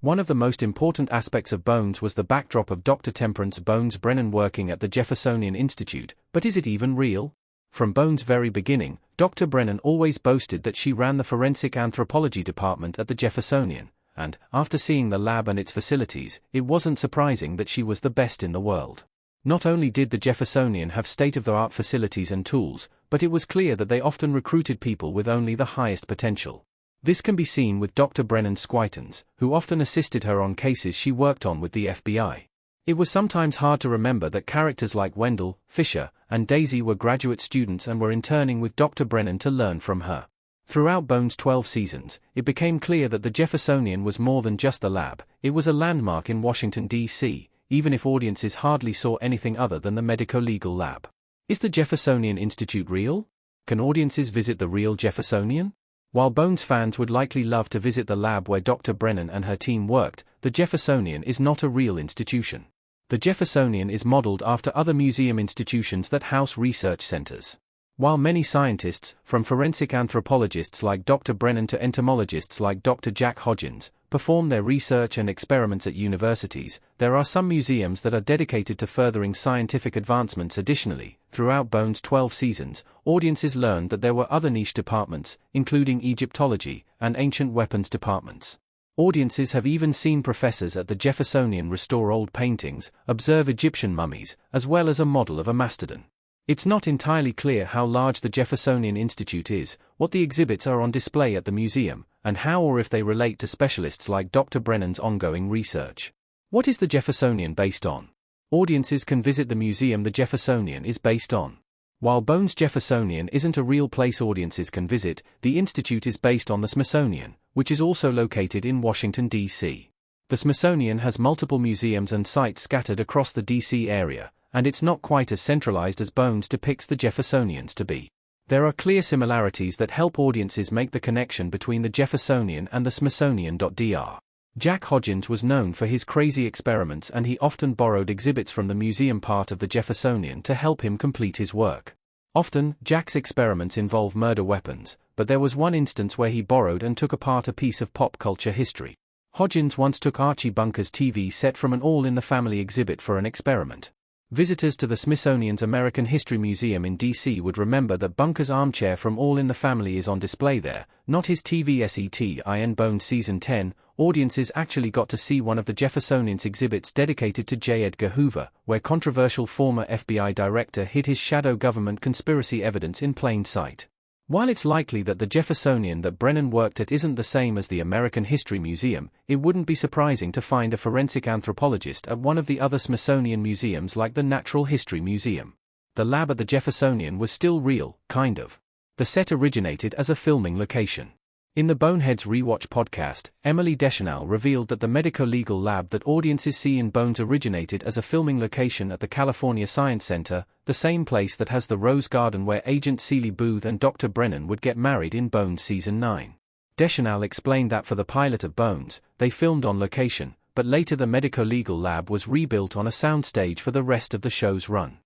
One of the most important aspects of Bones was the backdrop of Dr. Temperance Bones Brennan working at the Jeffersonian Institute, but is it even real? From Bones' very beginning, Dr. Brennan always boasted that she ran the forensic anthropology department at the Jeffersonian, and, after seeing the lab and its facilities, it wasn't surprising that she was the best in the world. Not only did the Jeffersonian have state-of-the-art facilities and tools, but it was clear that they often recruited people with only the highest potential. This can be seen with Dr. Brennan's squitons, who often assisted her on cases she worked on with the FBI. It was sometimes hard to remember that characters like Wendell, Fisher, and Daisy were graduate students and were interning with Dr. Brennan to learn from her. Throughout Bones' 12 seasons, it became clear that the Jeffersonian was more than just the lab, it was a landmark in Washington, D.C., even if audiences hardly saw anything other than the medico-legal lab. Is the Jeffersonian Institute real? Can audiences visit the real Jeffersonian? While Bones fans would likely love to visit the lab where Dr. Brennan and her team worked, the Jeffersonian is not a real institution. The Jeffersonian is modeled after other museum institutions that house research centers. While many scientists, from forensic anthropologists like Dr. Brennan to entomologists like Dr. Jack Hodgins, perform their research and experiments at universities, there are some museums that are dedicated to furthering scientific advancements. Additionally, throughout Bones' 12 seasons, audiences learned that there were other niche departments, including Egyptology and ancient weapons departments. Audiences have even seen professors at the Jeffersonian restore old paintings, observe Egyptian mummies, as well as a model of a mastodon. It's not entirely clear how large the Jeffersonian Institute is, what the exhibits are on display at the museum, and how or if they relate to specialists like Dr. Brennan's ongoing research. What is the Jeffersonian based on? Audiences can visit the museum the Jeffersonian is based on. While Bones Jeffersonian isn't a real place audiences can visit, the institute is based on the Smithsonian, which is also located in Washington, D.C. The Smithsonian has multiple museums and sites scattered across the D.C. area, and it's not quite as centralized as Bones depicts the Jeffersonians to be. There are clear similarities that help audiences make the connection between the Jeffersonian and the Smithsonian. Dr. Jack Hodgins was known for his crazy experiments, and he often borrowed exhibits from the museum part of the Jeffersonian to help him complete his work. Often, Jack's experiments involve murder weapons, but there was one instance where he borrowed and took apart a piece of pop culture history. Hodgins once took Archie Bunker's TV set from an All in the Family exhibit for an experiment. Visitors to the Smithsonian's American History Museum in D.C. would remember that Bunker's armchair from All in the Family is on display there, not his TV set. In Bones Season 10, audiences actually got to see one of the Jeffersonian's exhibits dedicated to J. Edgar Hoover, where controversial former FBI director hid his shadow government conspiracy evidence in plain sight. While it's likely that the Jeffersonian that Brennan worked at isn't the same as the American History Museum, it wouldn't be surprising to find a forensic anthropologist at one of the other Smithsonian museums like the Natural History Museum. The lab at the Jeffersonian was still real, kind of. The set originated as a filming location. In the Boneheads Rewatch podcast, Emily Deschanel revealed that the medico-legal lab that audiences see in Bones originated as a filming location at the California Science Center, the same place that has the Rose Garden where Agent Seeley Booth and Dr. Brennan would get married in Bones Season 9. Deschanel explained that for the pilot of Bones, they filmed on location, but later the medico-legal lab was rebuilt on a soundstage for the rest of the show's run.